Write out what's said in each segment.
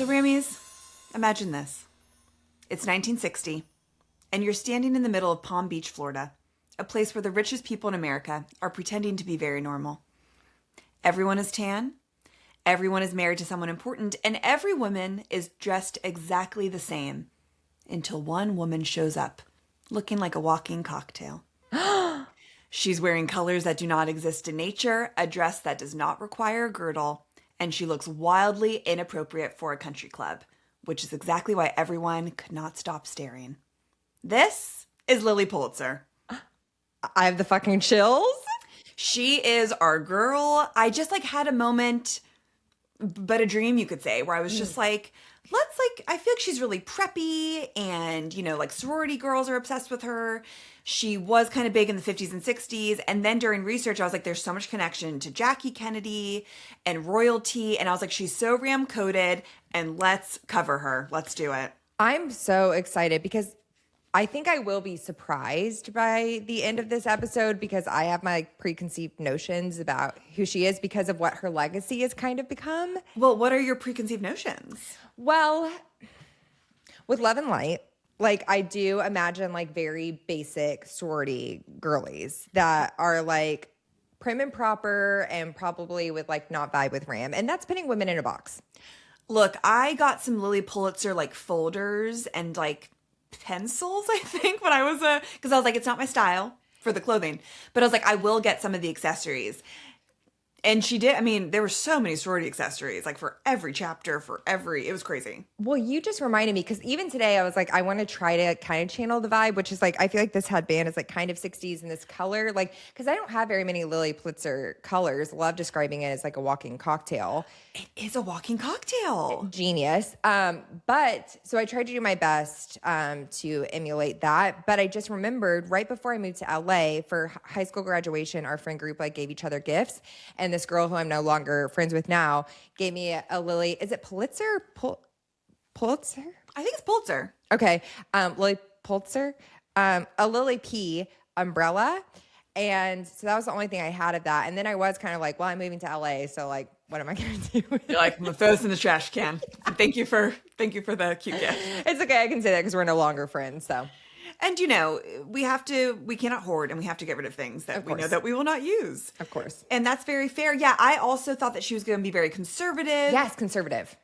Rammies, imagine this. It's 1960, and you're standing in the middle of Palm Beach, Florida, a place where the richest people in America are pretending to be very normal. Everyone is tan, everyone is married to someone important, and every woman is dressed exactly the same until one woman shows up, looking like a walking cocktail. She's wearing colors that do not exist in nature, a dress that does not require a girdle, and she looks wildly inappropriate for a country club, which is exactly why everyone could not stop staring. This is Lilly Pulitzer. I have the fucking chills. She is our girl. I just had a moment, but a dream, you could say, where I was just I feel like she's really preppy and, sorority girls are obsessed with her. She was kind of big in the 50s and 60s. And then during research, I was like, there's so much connection to Jackie Kennedy and royalty. And I was like, she's so ram-coded and let's cover her. Let's do it. I'm so excited because I think I will be surprised by the end of this episode because I have my preconceived notions about who she is because of what her legacy has kind of become. Well, what are your preconceived notions? Well, with Love and Light, I do imagine very basic sorority girlies that are prim and proper and probably with not vibe with Ram. And that's putting women in a box. Look, I got some Lilly Pulitzer folders and pencils, I think, when I was because I was like, it's not my style for the clothing, but I was like, I will get some of the accessories. And she did. I mean, there were so many sorority accessories, for every chapter, it was crazy. Well, you just reminded me, because even today I was like, I want to try to kind of channel the vibe, which is I feel like this headband is kind of 60s and this color, because I don't have very many Lilly Pulitzer colors. Love describing it as a walking cocktail. It is a walking cocktail. Genius. But so I tried to do my best to emulate that. But I just remembered right before I moved to LA for high school graduation, our friend group gave each other gifts. And this girl who I'm no longer friends with now gave me a Lilly. Is it Pulitzer? Pulitzer? I think it's Pulitzer. Okay. Lilly Pulitzer. A Lilly P umbrella. And so that was the only thing I had of that. And then I was kind of well, I'm moving to LA. So what am I going to do? You're I'm going to throw this in the trash can. Thank you for the cute gift. It's okay. I can say that because we're no longer friends. So. And we cannot hoard and we have to get rid of things that we know that we will not use. Of course. And that's very fair. Yeah, I also thought that she was going to be very conservative. Yes, conservative.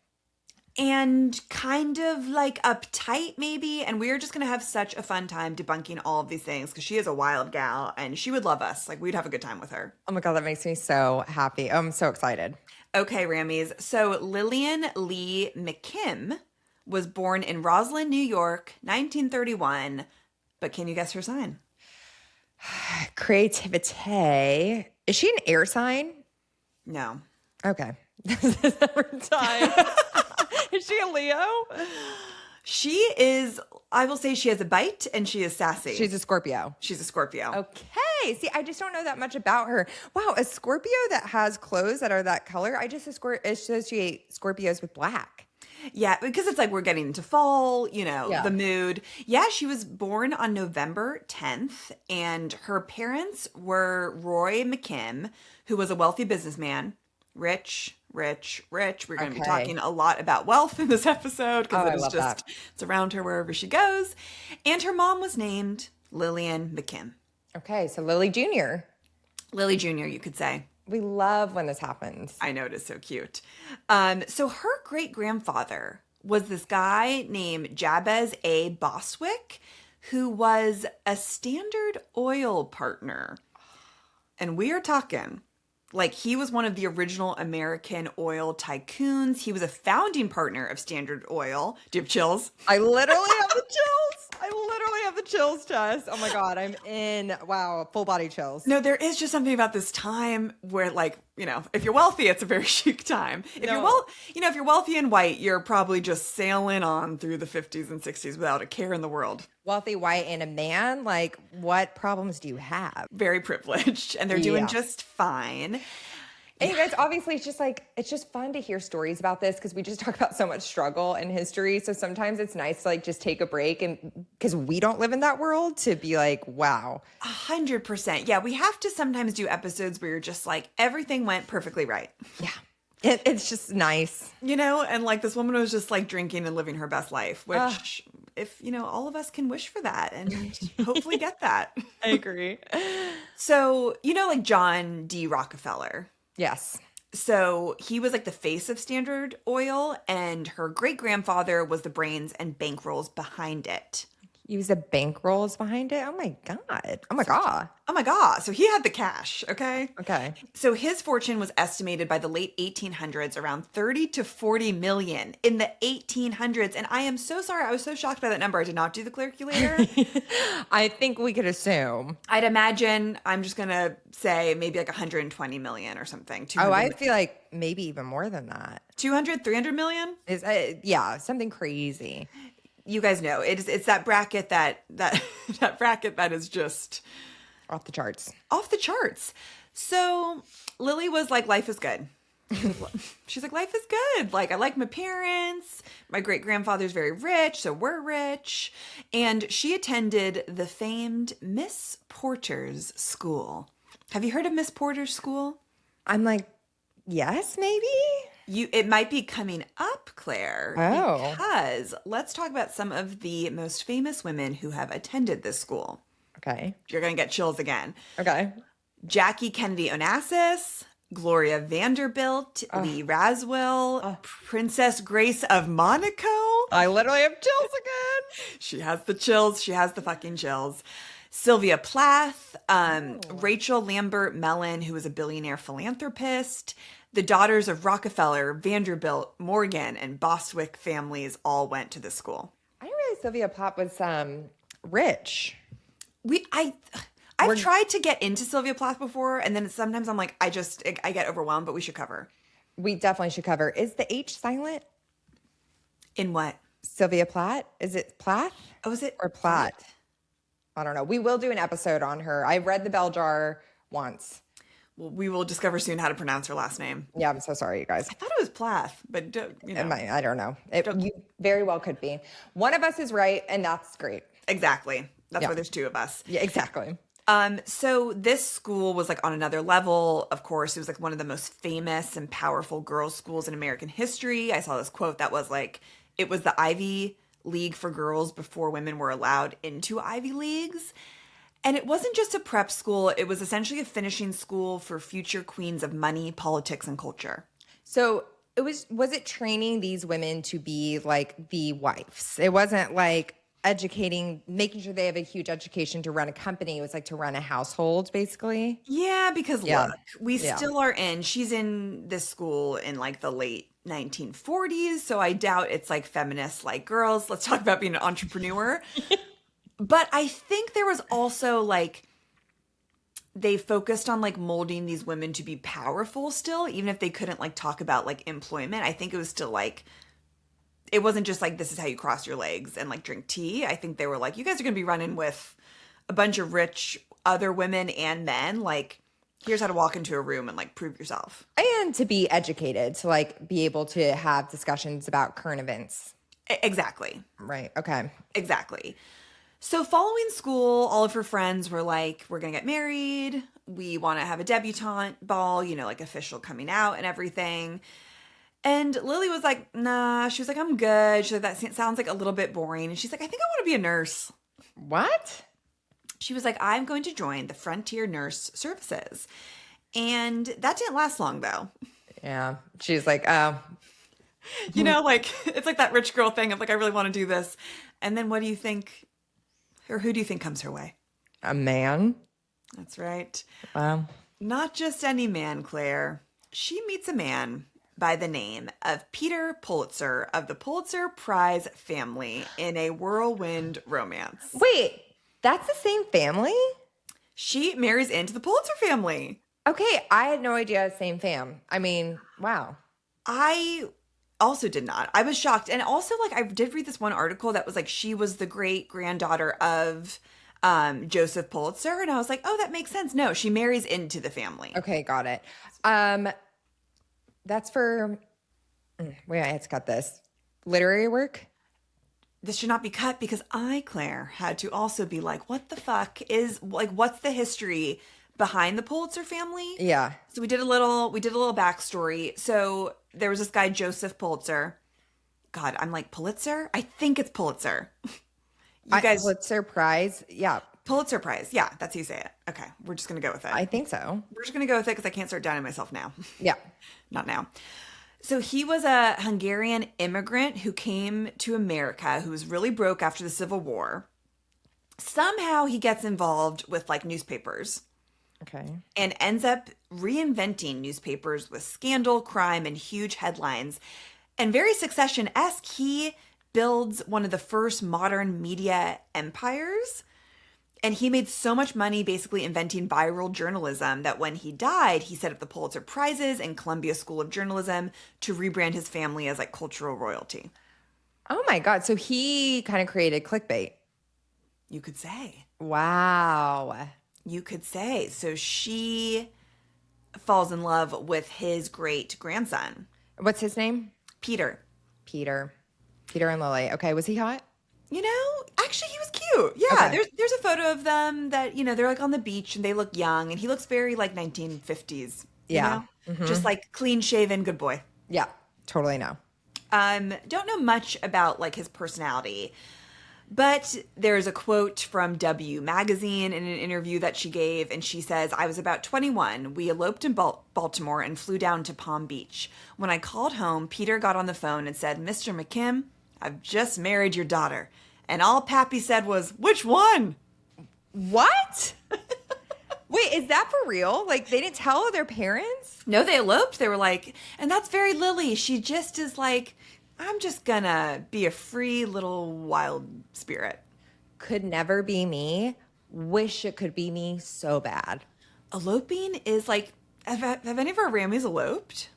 And kind of uptight maybe. And we're just going to have such a fun time debunking all of these things because she is a wild gal and she would love us. We'd have a good time with her. Oh my God, that makes me so happy. I'm so excited. Okay, Rammies. So Lillian Lee McKim was born in Roslyn, New York, 1931. But can you guess her sign? Creativity. Is she an air sign? No. Okay. Every time. Is she a Leo? She is, I will say she has a bite and she is sassy. She's a Scorpio. She's a Scorpio. Okay. See, I just don't know that much about her. Wow, a Scorpio that has clothes that are that color. I just associate Scorpios with black. Yeah, because it's we're getting into fall, the mood. Yeah, she was born on November 10th, and her parents were Roy McKim, who was a wealthy businessman. Rich. We're going to be talking a lot about wealth in this episode because it's around her wherever she goes. And her mom was named Lillian McKim. Okay, so Lilly Jr. Lilly Jr., you could say. We love when this happens. I know, it is so cute. So her great-grandfather was this guy named Jabez A. Boswick, who was a Standard Oil partner. And we are talking, he was one of the original American oil tycoons. He was a founding partner of Standard Oil. Do you have chills? I literally have the chills, Tess. Oh my God, I'm in. Wow, full body chills. No, there is just something about this time where if you're wealthy, it's a very chic time. If you're wealthy and white, you're probably just sailing on through the 50s and 60s without a care in the world. Wealthy, white, and a man, what problems do you have? Very privileged, and they're doing just fine. And you guys, obviously, it's just fun to hear stories about this because we just talk about so much struggle in history. So sometimes it's nice to just take a break and because we don't live in that world to be wow. 100%. Yeah, we have to sometimes do episodes where you're just everything went perfectly right. Yeah. It's just nice. And like this woman was just like drinking and living her best life, which if, all of us can wish for that and hopefully get that. I agree. So, like John D. Rockefeller. Yes. So he was like the face of Standard Oil, and her great grandfather was the brains and bankrolls behind it. Use the bankrolls behind it. Oh my God. Oh my God. Oh my God. So he had the cash. Okay. Okay. So his fortune was estimated by the late 1800s around 30 to 40 million in the 1800s. And I am so sorry. I was so shocked by that number. I did not do the calculator. I think we could assume. I'd imagine, I'm just going to say maybe like 120 million or something. Oh, I feel like maybe even more than that. 200, 300 million? Yeah, something crazy. You guys know it's that bracket that bracket that is just off the charts. Off the charts. So Lily was like, life is good. She's like, life is good. Like, I like my parents. My great grandfather's very rich, so we're rich. And she attended the famed Miss Porter's school. Have you heard of Miss Porter's school? I'm like, yes, maybe. It might be coming up, Claire. Oh. Because let's talk about some of the most famous women who have attended this school. Okay. You're going to get chills again. Okay. Jackie Kennedy Onassis, Gloria Vanderbilt, Lee Raswell, Princess Grace of Monaco. I literally have chills again. She has the chills. She has the fucking chills. Sylvia Plath, Rachel Lambert Mellon, who was a billionaire philanthropist. The daughters of Rockefeller, Vanderbilt, Morgan, and Bostwick families all went to this school. I didn't realize Sylvia Plath was rich. I've tried to get into Sylvia Plath before, and then sometimes I'm like, I get overwhelmed, but we should cover. We definitely should cover. Is the H silent? In what? Sylvia Plath? Is it Plath? Oh, is it? Or Platt? I don't know. We will do an episode on her. I read The Bell Jar once. Well, we will discover soon how to pronounce her last name. Yeah, I'm so sorry, you guys. I thought it was Plath, but I don't know. You very well could be. One of us is right, and that's great. Exactly. That's why there's two of us. Yeah, exactly. So this school was like on another level. Of course, it was like one of the most famous and powerful girls' schools in American history. I saw this quote that was like, it was the Ivy League for girls before women were allowed into Ivy Leagues. And it wasn't just a prep school. It was essentially a finishing school for future queens of money, politics, and culture. So was it training these women to be like the wives? It wasn't like educating, making sure they have a huge education to run a company. It was like to run a household, basically. Yeah, because look, we still are she's in this school in like the late 1940s. So I doubt it's like feminists like, girls, let's talk about being an entrepreneur. But I think there was also like, they focused on like molding these women to be powerful still, even if they couldn't like talk about like employment. I think it was still like, it wasn't just like, this is how you cross your legs and like drink tea. I think they were like, you guys are going to be running with a bunch of rich other women and men. Like, here's how to walk into a room and like prove yourself. And to be educated, to like be able to have discussions about current events. Exactly. Right. Okay. Exactly. So following school, all of her friends were like, we're going to get married. We want to have a debutante ball, like official coming out and everything. And Lily was like, nah. She was like, I'm good. She's like, that sounds like a little bit boring. And she's like, I think I want to be a nurse. What? She was like, I'm going to join the Frontier Nurse Services. And that didn't last long, though. Yeah. She's like, oh. Like, it's like that rich girl thing of like, I really want to do this. And then what do you think? Or who do you think comes her way? A man. That's right. Wow. Not just any man, Claire. She meets a man by the name of Peter Pulitzer of the Pulitzer Prize family in a whirlwind romance. Wait, that's the same family? She marries into the Pulitzer family. Okay, I had no idea. Same fam. I mean, wow. I also did not. I was shocked. And also, like, I did read this one article that was like, she was the great granddaughter of Joseph Pulitzer. And I was like, oh, that makes sense. No, she marries into the family. Okay, got it. That's for, wait, I had to cut this. Literary work? This should not be cut because I, Claire, had to also be like, what the fuck is, like, what's the history behind the Pulitzer family. Yeah. So we did a little backstory. So there was this guy, Joseph Pulitzer. God, I'm like, Pulitzer? I think it's Pulitzer. You guys, Pulitzer Prize. Yeah, Pulitzer Prize. Yeah, that's how you say it. Okay, we're just going to go with it. I think so. We're just going to go with it because I can't start doubting myself now. Yeah. Not now. So he was a Hungarian immigrant who came to America, who was really broke after the Civil War. Somehow he gets involved with like newspapers. Okay. And ends up reinventing newspapers with scandal, crime, and huge headlines. And very Succession-esque, he builds one of the first modern media empires. And he made so much money basically inventing viral journalism that when he died, he set up the Pulitzer Prizes and Columbia School of Journalism to rebrand his family as like cultural royalty. Oh my God. So he kind of created clickbait. You could say. Wow. You could say. So she falls in love with his great grandson. What's his name? Peter. Peter and Lily. Okay. Was he hot? You know, actually he was cute. Yeah, Okay. there's a photo of them that, you know, they're like on the beach and they look young and he looks very like 1950s. Yeah. You know? Just like clean shaven, good boy. Yeah. Totally no. Don't know much about like his personality. But there's a quote from W magazine in an interview that she gave, and she says, "I was about 21. We eloped in Baltimore and flew down to Palm Beach. When I called home, Peter got on the phone and said, 'Mr. McKim, I've just married your daughter.' And all Pappy said was, 'Which one?'" What? Wait, is that for real? Like they didn't tell their parents? No, they eloped. They were like, and that's very Lily. She just is like, I'm just gonna be a free little wild spirit. Could never be me. Wish it could be me so bad. Eloping is like, have any of our Rammies eloped?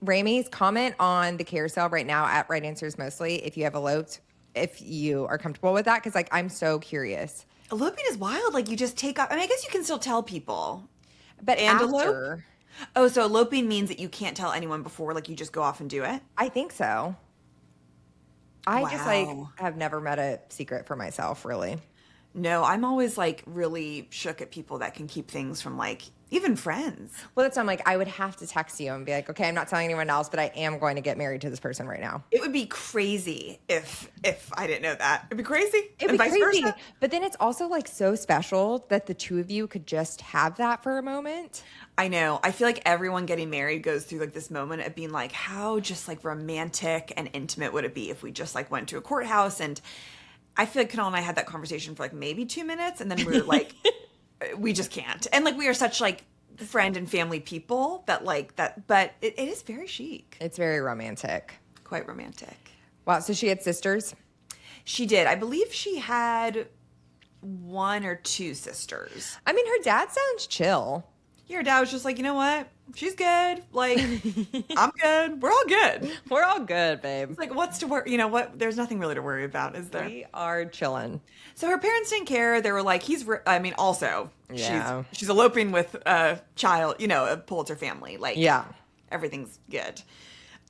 Ramie's, comment on the carousel right now at Right Answers Mostly if you have eloped, if you are comfortable with that, because like I'm so curious. Eloping is wild. Like you just take off. I mean, I guess you can still tell people. But And after, elope? Oh, so eloping means that you can't tell anyone before, like you just go off and do it? I think so. I just like Wow. have never met a secret for myself, really. No, I'm always like really shook at people that can keep things from like even friends. Well, that's why I'm like, I would have to text you and be like, okay, I'm not telling anyone else, but I am going to get married to this person right now. It would be crazy if I didn't know that. It'd be crazy. It'd and be vice crazy. versa. But then it's also like so special that the two of you could just have that for a moment. I know. I feel like everyone getting married goes through like this moment of being like, how just like romantic and intimate would it be if we just like went to a courthouse? And I feel like Kanal and I had that conversation for like maybe 2 minutes, and then we were like, we just can't. And like we are such like friend and family people that like that, but it is very chic, It's very romantic. quite romantic. Wow. So she had sisters? She did. I believe she had 1 or 2 sisters. I mean, her dad sounds chill. Your dad was just like, you know what? She's good. Like, I'm good. We're all good. We're all good, babe. It's like, what's to worry? You know what? There's nothing really to worry about, is there? We are chilling. So her parents didn't care. They were like, I mean, also, Yeah. she's eloping with a child, you know, a Pulitzer family. Like, Yeah. everything's good.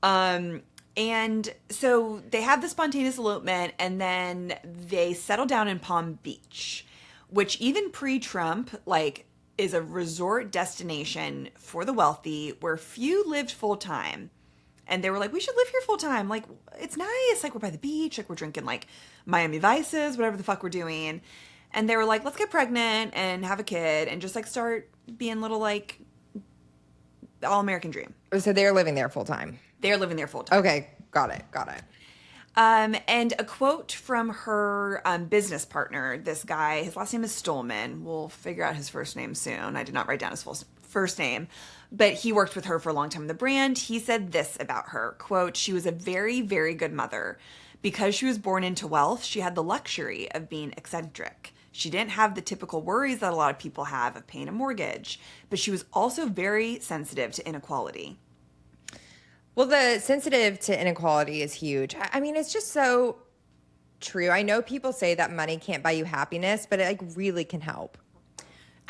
And so they have the spontaneous elopement, and then they settle down in Palm Beach, which even pre-Trump, like, is a resort destination for the wealthy where few lived full-time. And they were like, we should live here full-time. Like, it's nice. Like, we're by the beach. Like, we're drinking, like, Miami Vices, whatever the fuck we're doing. And they were like, let's get pregnant and have a kid and just, like, start being little, like, all-American dream. So they're living there full time. They're living there full-time. Okay. Got it. And a quote from her business partner, this guy, his last name is Stolman. We'll figure out his first name soon. I did not write down his full first name, but he worked with her for a long time in the brand. He said this about her, quote, "She was a very, very good mother. Because she was born into wealth, she had the luxury of being eccentric. She didn't have the typical worries that a lot of people have of paying a mortgage, but she was also very sensitive to inequality." Well, the sensitive to inequality is huge. I mean, it's just so true. I know people say that money can't buy you happiness, but it like really can help.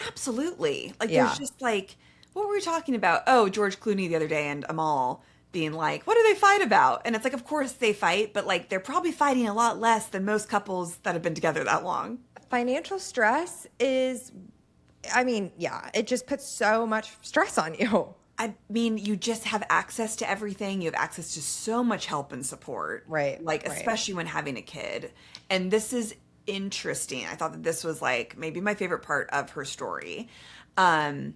Absolutely. Like, Yeah. there's just like, what were we talking about? Oh, George Clooney the other day and Amal being like, what do they fight about? And it's like, of course they fight, but like, they're probably fighting a lot less than most couples that have been together that long. Financial stress is I mean, yeah, it just puts so much stress on you. I mean, you just have access to everything. You have access to so much help and support, Right, like right. especially when having a kid. And this is interesting. I thought that this was like maybe my favorite part of her story. Um,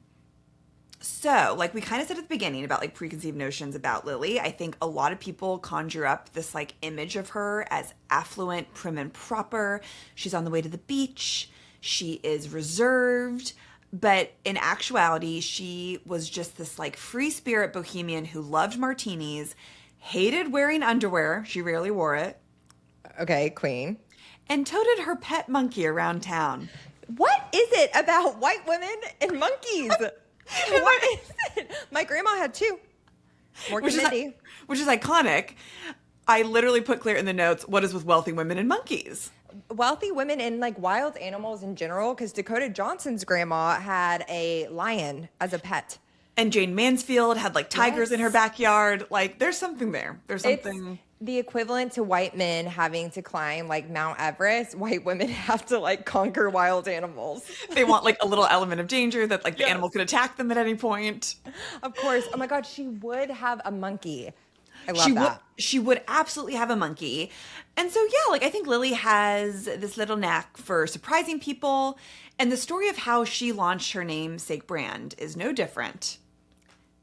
so, like we kind of said at the beginning about like preconceived notions about Lily, I think a lot of people conjure up this like image of her as affluent, prim and proper. She's on the way to the beach. She is reserved. But in actuality, she was just this like free spirit bohemian who loved martinis, hated wearing underwear. She rarely wore it, Okay, queen. and toted her pet monkey around town. What is it about white women and monkeys? What is it? My grandma had two. Morgan Which is, Mindy. which is iconic. I literally put clear in the notes, what is with wealthy women and monkeys? Wealthy women and like wild animals in general, because Dakota Johnson's grandma had a lion as a pet. And Jane Mansfield had like tigers in her Yes. backyard. Like there's something there. There's It's something. the equivalent to white men having to climb like Mount Everest. White women have to like conquer wild animals. They want like a little element of danger that like the Yes. animal could attack them at any point. Of course. Oh my God, she would have a monkey. I love She that. would she would absolutely have a monkey. And so yeah, like I think Lily has this little knack for surprising people, and the story of how she launched her namesake brand is no different.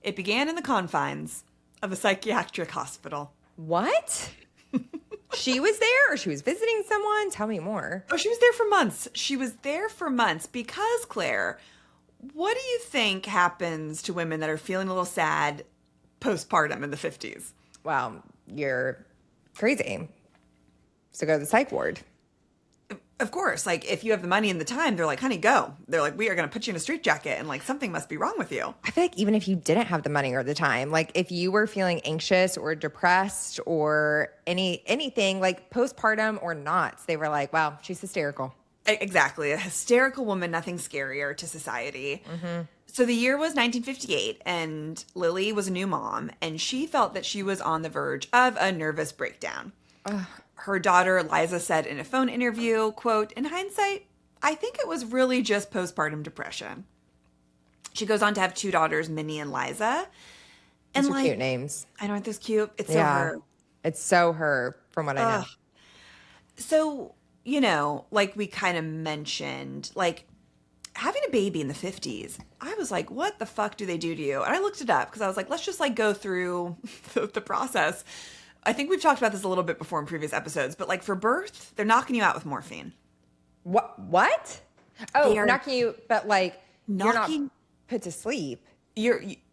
It began in the confines of a psychiatric hospital. What? She was there or she was visiting someone? Tell me more. Oh, she was there for months. She was there for months because, Claire, what do you think happens to women that are feeling a little sad postpartum in the 50s? Wow, you're crazy. So go to the psych ward. Of course, like if you have the money and the time, they're like, honey, go. They're like, we are going to put you in a straitjacket and like something must be wrong with you. I feel like even if you didn't have the money or the time, like if you were feeling anxious or depressed or anything like postpartum or not, they were like, wow, she's hysterical. Exactly. A hysterical woman, nothing scarier to society. So the year was 1958, and Lily was a new mom, and she felt that she was on the verge of a nervous breakdown. Her daughter, Liza, said in a phone interview, quote, in hindsight, I think it was really just postpartum depression. She goes on to have two daughters, Minnie and Liza. And Those are like, cute names. I know, aren't those cute? It's so Yeah. her. It's so her from what I know. Ugh. So, you know, like we kind of mentioned, like having a baby in the 50s, I was like, what the fuck do they do to you? And I looked it up because I was like, let's just like go through the process. I think we've talked about this a little bit before in previous episodes, but like for birth, they're knocking you out with morphine. What? Oh, They are knocking you, but like you're knocking- not put to sleep.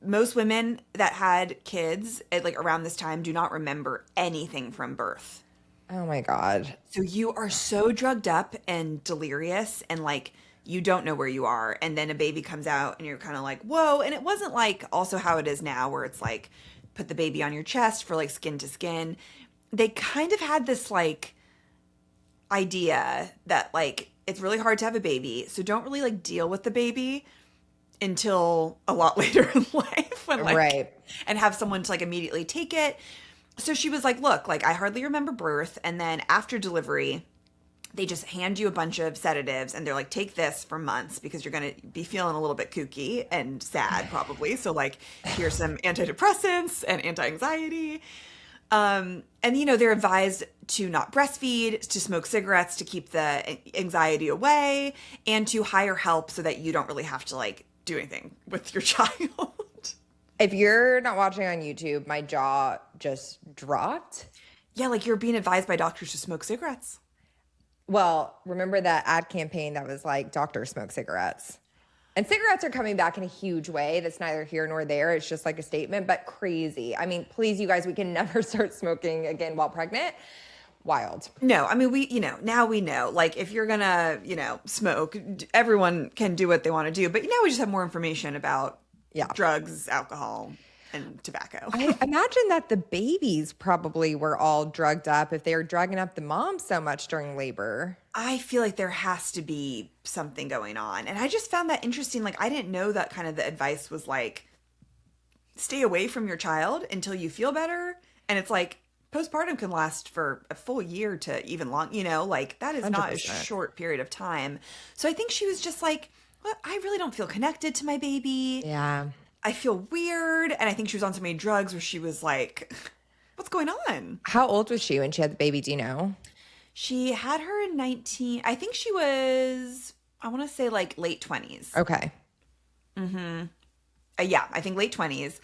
Most women that had kids at like around this time do not remember anything from birth. Oh my God. So you are so drugged up and delirious and like you don't know where you are. And then a baby comes out and you're kind of like, whoa. And it wasn't like also how it is now where it's like put the baby on your chest for like skin to skin. They kind of had this like idea that like it's really hard to have a baby. So don't really like deal with the baby until a lot later in life when like Right. and have someone to like immediately take it. So she was like, look, like I hardly remember birth. And then after delivery, they just hand you a bunch of sedatives and they're like, take this for months because you're going to be feeling a little bit kooky and sad probably. So like, here's some antidepressants and anti-anxiety. And you know, they're advised to not breastfeed, to smoke cigarettes, to keep the anxiety away, and to hire help so that you don't really have to like do anything with your child. If you're not watching on YouTube, my jaw just dropped. Yeah, like you're being advised by doctors to smoke cigarettes. Well, remember that ad campaign that was like, doctors smoke cigarettes. And cigarettes are coming back in a huge way. That's neither here nor there. It's just like a statement, but crazy. I mean, please, you guys, we can never start smoking again while pregnant. Wild. No, I mean, we, you know, now we know, like, if you're gonna, you know, smoke, everyone can do what they want to do. But now we just have more information about drugs, alcohol, and tobacco. I imagine that the babies probably were all drugged up if they were drugging up the mom so much during labor. I feel like there has to be something going on. And I just found that interesting. Like, I didn't know that kind of the advice was like, stay away from your child until you feel better. And it's like, postpartum can last for a full year to even long, you know, like that is not a 100%. short period of time. So I think she was just like well, I really don't feel connected to my baby. Yeah. I feel weird. And I think she was on so many drugs where she was like, what's going on? How old was she when she had the baby? Do you know? She had her in 19, I think she was, I want to say like late 20s. Okay. Yeah, I think late 20s.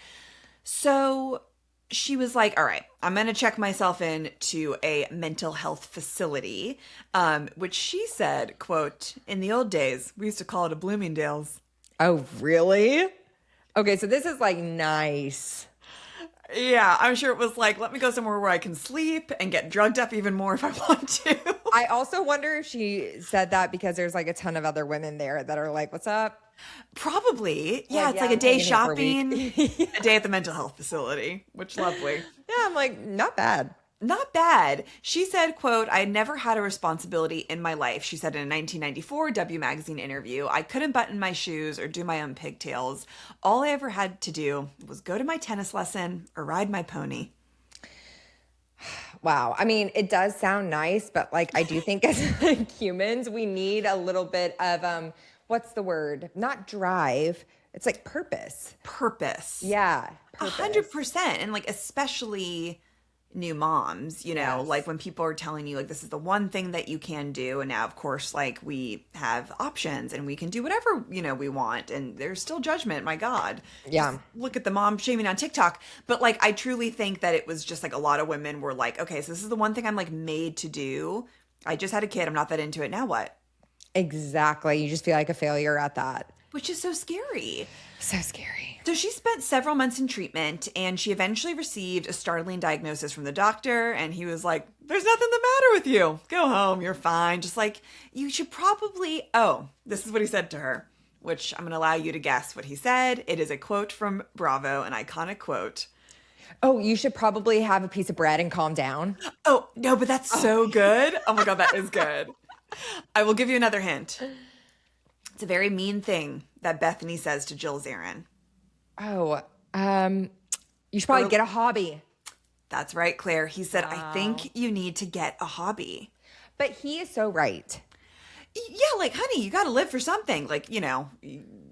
So she was like, all right, I'm going to check myself in to a mental health facility, which she said, quote, in the old days, we used to call it a Bloomingdale's. Oh, really? Okay, so this is like nice. Yeah, I'm sure it was like, let me go somewhere where I can sleep and get drugged up even more if I want to. I also wonder if she said that because there's like a ton of other women there that are like, what's up? Probably. Yeah, Like, it's yeah, like a I'm day hanging here for a shopping, week. a day at the mental health facility, which lovely. Yeah, I'm like, not bad. Not bad. She said, quote, I never had a responsibility in my life. She said in a 1994 W Magazine interview, I couldn't button my shoes or do my own pigtails. All I ever had to do was go to my tennis lesson or ride my pony. Wow. I mean, it does sound nice, but like I do think as like, humans, we need a little bit of what's the word? Not drive. It's like purpose. Purpose. Yeah. Purpose. 100%. And like, especially new moms, you know, Yes. like when people are telling you like this is the one thing that you can do, and now of course like we have options and we can do whatever, you know, we want, and there's still judgment, my god. Yeah. Just look at the mom shaming on TikTok. But like I truly think that it was just like a lot of women were like, okay, so this is the one thing I'm like made to do. I just had a kid, I'm not that into it, now what? Exactly. You just feel like a failure at that. Which is so scary. So scary. So she spent several months in treatment, and she eventually received a startling diagnosis from the doctor, and he was like, there's nothing the matter with you. Go home, you're fine. Just like, you should probably, oh, this is what he said to her, which I'm going to allow you to guess what he said. It is a quote from Bravo, an iconic quote. Oh, you should probably have a piece of bread and calm down. Oh, no, but that's so good. Oh my God, that is good. I will give you another hint. It's a very mean thing that Bethany says to Jill Zarin. Oh, you should probably get a hobby. That's right, Claire. He said, I think you need to get a hobby. But he is so right. Yeah, like, honey, you got to live for something. Like, you know,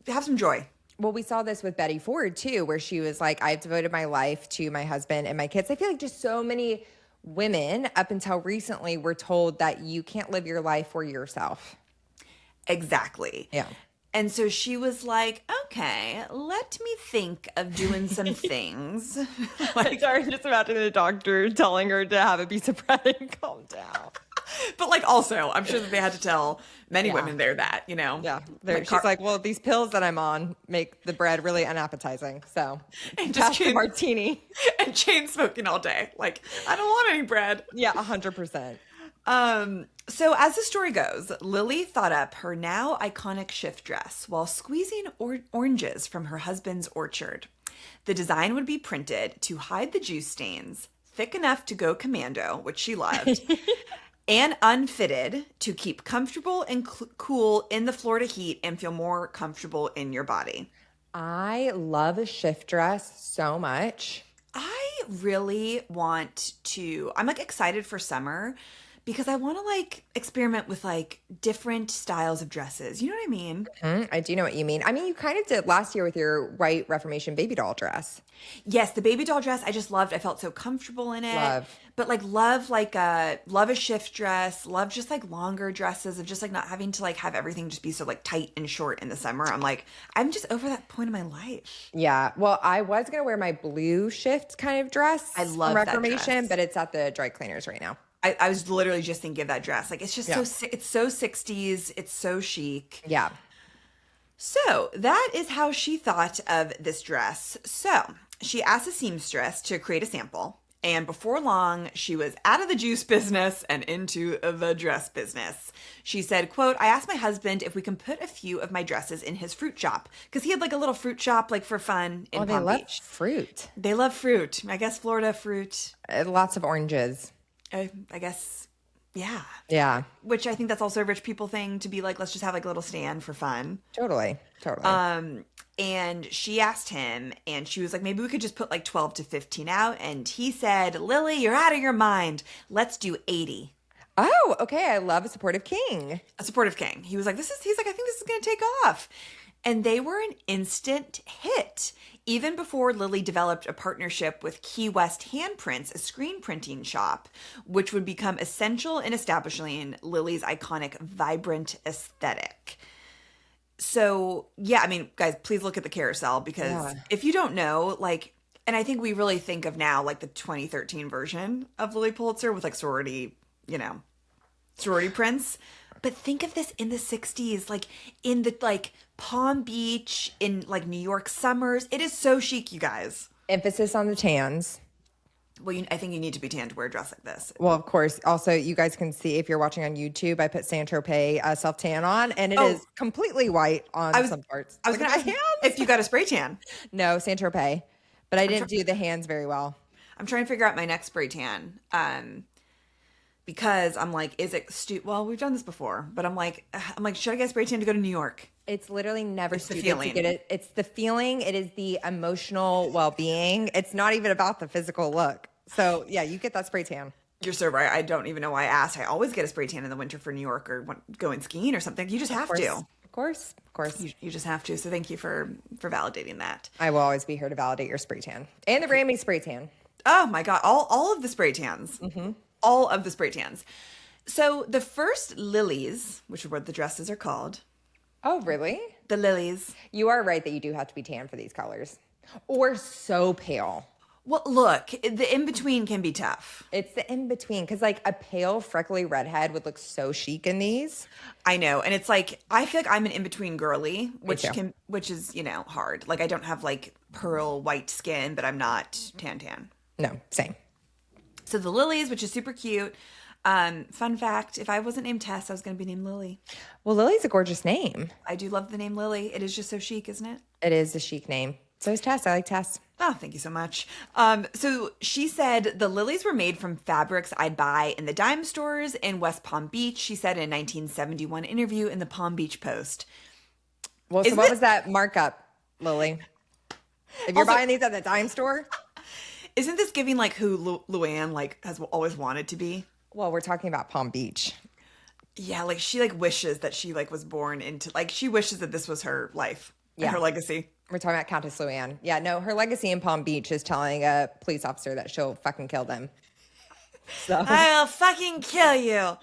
have some joy. Well, we saw this with Betty Ford too, where she was like, I've devoted my life to my husband and my kids. I feel like just so many women up until recently were told that you can't live your life for yourself. Exactly. Yeah. And so she was like, okay, let me think of doing some things. Like, sorry, just imagine the doctor telling her to have a piece of bread and calm down. But like also, I'm sure that they had to tell many women there that, you know. Yeah. Like She's like, well, these pills that I'm on make the bread really unappetizing. So and pass just the martini. And chain smoking all day. Like, I don't want any bread. Yeah, 100%. So as the story goes, Lilly thought up her now iconic shift dress while squeezing oranges from her husband's orchard. The design would be printed to hide the juice stains, thick enough to go commando, which she loved, and unfitted to keep comfortable and cool in the Florida heat and feel more comfortable in your body. I love a shift dress so much. I really want to, I'm like excited for summer because I want to like experiment with like different styles of dresses. You know what I mean? I do know what you mean. I mean, you kind of did last year with your white Reformation baby doll dress. Yes, the baby doll dress I just loved. I felt so comfortable in it. Love. But love a shift dress, love just like longer dresses of just like not having to like have everything just be so like tight and short in the summer. I'm like, I'm just over that point in my life. Yeah. Well, I was going to wear my blue shift kind of dress. I love from that Reformation, dress. but it's at the dry cleaners right now. I was literally just thinking of that dress. Like it's just it's so 60s. It's so chic. Yeah. So that is how she thought of this dress. So she asked a seamstress to create a sample. And before long, she was out of the juice business and into the dress business. She said, quote, I asked my husband if we can put a few of my dresses in his fruit shop. Because he had like a little fruit shop like for fun in Palm love Beach. fruit. They love fruit. I guess Florida fruit. Lots of oranges. I guess, yeah. Yeah. Which I think that's also a rich people thing to be like, let's just have like a little stand for fun. Totally. And she asked him, and she was like, maybe we could just put like 12 to 15 out. And he said, Lily, you're out of your mind. Let's do 80. Oh, okay. I love a supportive king. A supportive king. He's like, I think this is going to take off. And they were an instant hit. Even before Lilly developed a partnership with Key West Handprints, a screen printing shop, which would become essential in establishing Lilly's iconic, vibrant aesthetic. So, yeah, I mean, guys, please look at the carousel because if you don't know, like, and I think we really think of now, like, the 2013 version of Lilly Pulitzer with, like, sorority prints. But think of this in the 60s, like in the like Palm Beach, in like New York summers. It is so chic, you guys. Emphasis on the tans. Well, I think you need to be tan to wear a dress like this. Well, of course. Also, you guys can see if you're watching on YouTube, I put Saint-Tropez self-tan on, and it is completely white on some parts. I was going to ask if you got a spray tan. No, Saint-Tropez. But I didn't do the hands very well. I'm trying to figure out my next spray tan. Because I'm like, is it well, we've done this before, but I'm like, should I get a spray tan to go to New York? It's literally never stupid to get it. It's the feeling. It is the emotional well-being. It's not even about the physical look. So yeah, you get that spray tan. You're so right. I don't even know why I asked. I always get a spray tan in the winter for New York or going skiing or something. You just have to. Of course. You just have to. So thank you for validating that. I will always be here to validate your spray tan and the Grammy spray tan. Oh my God. All of the spray tans. Mm-hmm. All of the spray tans. So the first Lilies, which is what the dresses are called. Oh, really? The Lilies. You are right that you do have to be tan for these colors. Or so pale. Well, look, the in-between can be tough. It's the in-between, because like a pale, freckly redhead would look so chic in these. I know. And it's like, I feel like I'm an in-between girly, which is, hard. Like I don't have like pearl white skin, but I'm not tan. No, same. So the Lilies, which is super cute. Fun fact, if I wasn't named Tess, I was going to be named Lily. Well, Lily's a gorgeous name. I do love the name Lily. It is just so chic, isn't it? It is a chic name. So is Tess. I like Tess. Oh, thank you so much. So she said the Lilies were made from fabrics I'd buy in the dime stores in West Palm Beach, she said in a 1971 interview in the Palm Beach Post. Well, so what was that markup, Lily? If you're buying these at the dime store? Isn't this giving like who Luann like has always wanted to be? Well, we're talking about Palm Beach. Yeah, like she like wishes that she like was born into like she wishes that this was her life and her legacy. We're talking about Countess Luann. Yeah, no, her legacy in Palm Beach is telling a police officer that she'll fucking kill them. So. I'll fucking kill you. That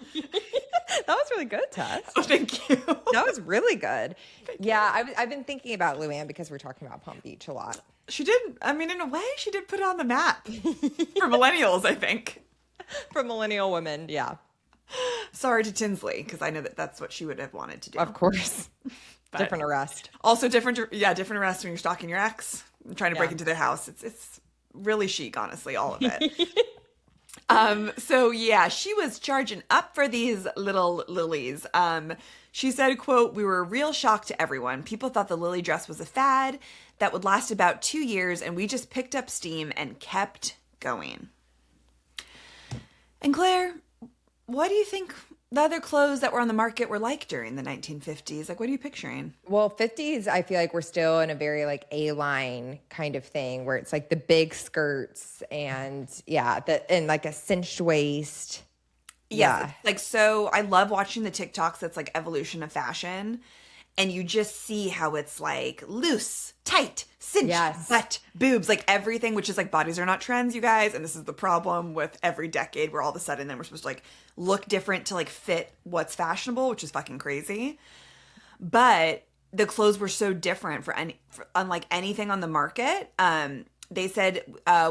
was really good, Tess. Oh, thank you. That was really good. Yeah, I've been thinking about Luann because we're talking about Palm Beach a lot. She did. I mean, in a way, she did put it on the map for millennials, I think. For millennial women, yeah. Sorry to Tinsley, because I know that that's what she would have wanted to do. Of course. Different arrest. Also different arrest when you're stalking your ex and trying to break into their house. It's really chic, honestly, all of it. So yeah, she was charging up for these little Lilies. She said, quote, "We were a real shock to everyone. People thought the Lily dress was a fad that would last about 2 years, and we just picked up steam and kept going." And Claire, what do you think the other clothes that were on the market were like during the 1950s? Like, what are you picturing? Well, 50s, I feel like we're still in a very like A-line kind of thing where it's like the big skirts and and like a cinched waist. Yeah. Like, so I love watching the TikToks that's like evolution of fashion. And you just see how it's like loose, tight, cinched, butt, boobs, like everything, which is like bodies are not trends, you guys. And this is the problem with every decade where all of a sudden then we're supposed to like look different to like fit what's fashionable, which is fucking crazy. But the clothes were so different for unlike anything on the market. They said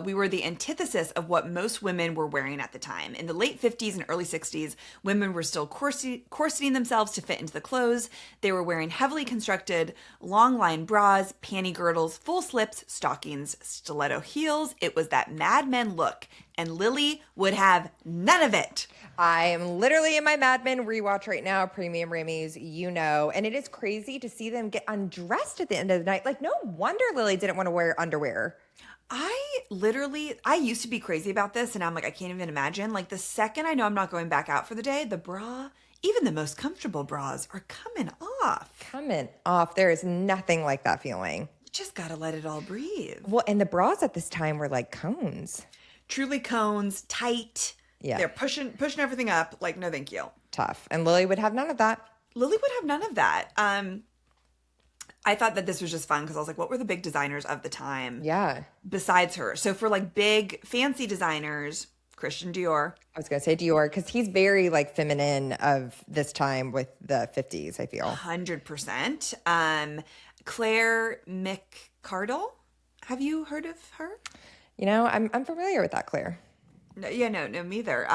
we were the antithesis of what most women were wearing at the time. In the late 50s and early 60s, women were still corseting themselves to fit into the clothes. They were wearing heavily constructed, long-line bras, panty girdles, full slips, stockings, stiletto heels. It was that Mad Men look, and Lily would have none of it. I am literally in my Mad Men rewatch right now, Premium Remy's, and it is crazy to see them get undressed at the end of the night. Like, no wonder Lily didn't want to wear underwear. I used to be crazy about this, and I'm like, I can't even imagine. Like, the second I know I'm not going back out for the day, the bra, even the most comfortable bras, are coming off. There is nothing like that feeling. You just gotta let it all breathe. Well, and the bras at this time were like cones. Truly cones, tight, Yeah. They're pushing everything up. Like, no, thank you. Tough. And Lily would have none of that. Lily would have none of that. I thought that this was just fun because I was like, what were the big designers of the time? Yeah. Besides her. So for like big fancy designers, Christian Dior. I was going to say Dior because he's very like feminine of this time with the 50s, I feel. 100%. Claire McCardle. Have you heard of her? You know, I'm familiar with that, Claire. No, me either.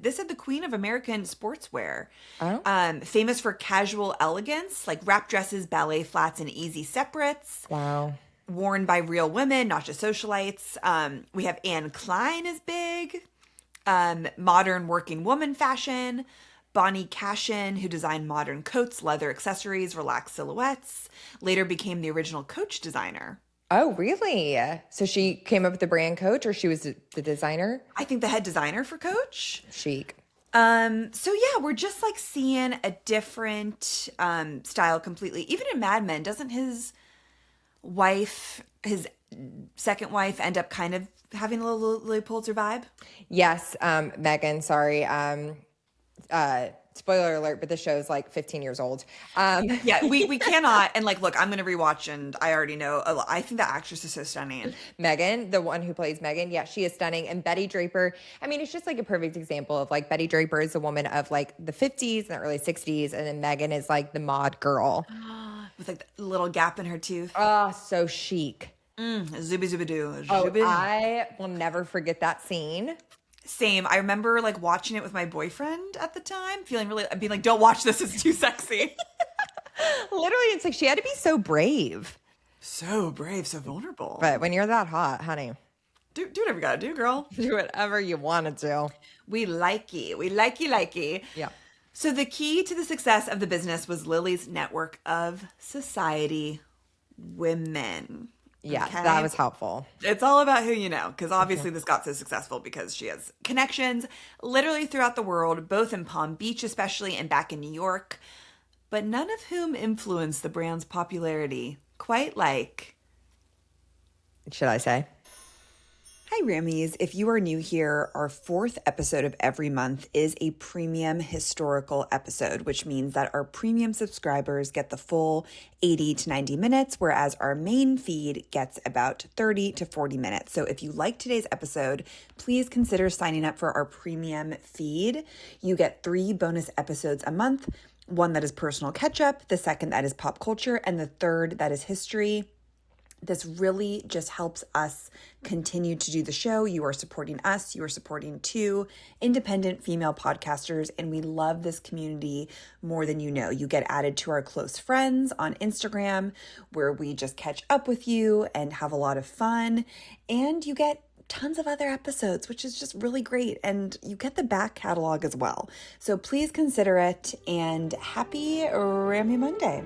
This is the queen of American sportswear. Oh. Famous for casual elegance, like wrap dresses, ballet flats, and easy separates. Wow. Worn by real women, not just socialites. We have Anne Klein is big. Modern working woman fashion. Bonnie Cashin, who designed modern coats, leather accessories, relaxed silhouettes. Later became the original Coach designer. Oh, really? So she came up with the brand Coach, or she was the designer? I think the head designer for Coach. Chic. So yeah, we're just like seeing a different style completely. Even in Mad Men, doesn't his second wife, end up kind of having a little Lilly Pulitzer vibe? Yes, Megan, sorry. Spoiler alert, but the show's like 15 years old. Yeah, we cannot. And like, look, I'm going to rewatch and I already know. I think the actress is so stunning. Megan, the one who plays Megan, yeah, she is stunning. And Betty Draper, I mean, it's just like a perfect example of like Betty Draper is a woman of like the 50s and the early 60s. And then Megan is like the mod girl. With like the little gap in her tooth. Oh, so chic. Zooby zooby doo. Oh, I will never forget that scene. Same. I remember like watching it with my boyfriend at the time, being like, don't watch this, it's too sexy. Literally, it's like she had to be so brave. So brave, so vulnerable. But when you're that hot, honey, do whatever you gotta do, girl. do whatever you want to do. We likey. Yeah. So the key to the success of the business was Lily's network of society women. Yeah, Okay? that was helpful. It's all about who you know, because obviously this got so successful because she has connections literally throughout the world, both in Palm Beach especially and back in New York, but none of whom influenced the brand's popularity quite like... Should I say? Hi, Rammies. If you are new here, our fourth episode of every month is a premium historical episode, which means that our premium subscribers get the full 80 to 90 minutes, whereas our main feed gets about 30 to 40 minutes. So if you like today's episode, please consider signing up for our premium feed. You get 3 bonus episodes a month, one that is personal catch-up, the second that is pop culture, and the third that is history. This really just helps us continue to do the show. You are supporting us. You are supporting 2 independent female podcasters, and we love this community more than you know. You get added to our close friends on Instagram, where we just catch up with you and have a lot of fun, and you get tons of other episodes, which is just really great, and you get the back catalog as well. So please consider it, and happy Rammy Monday.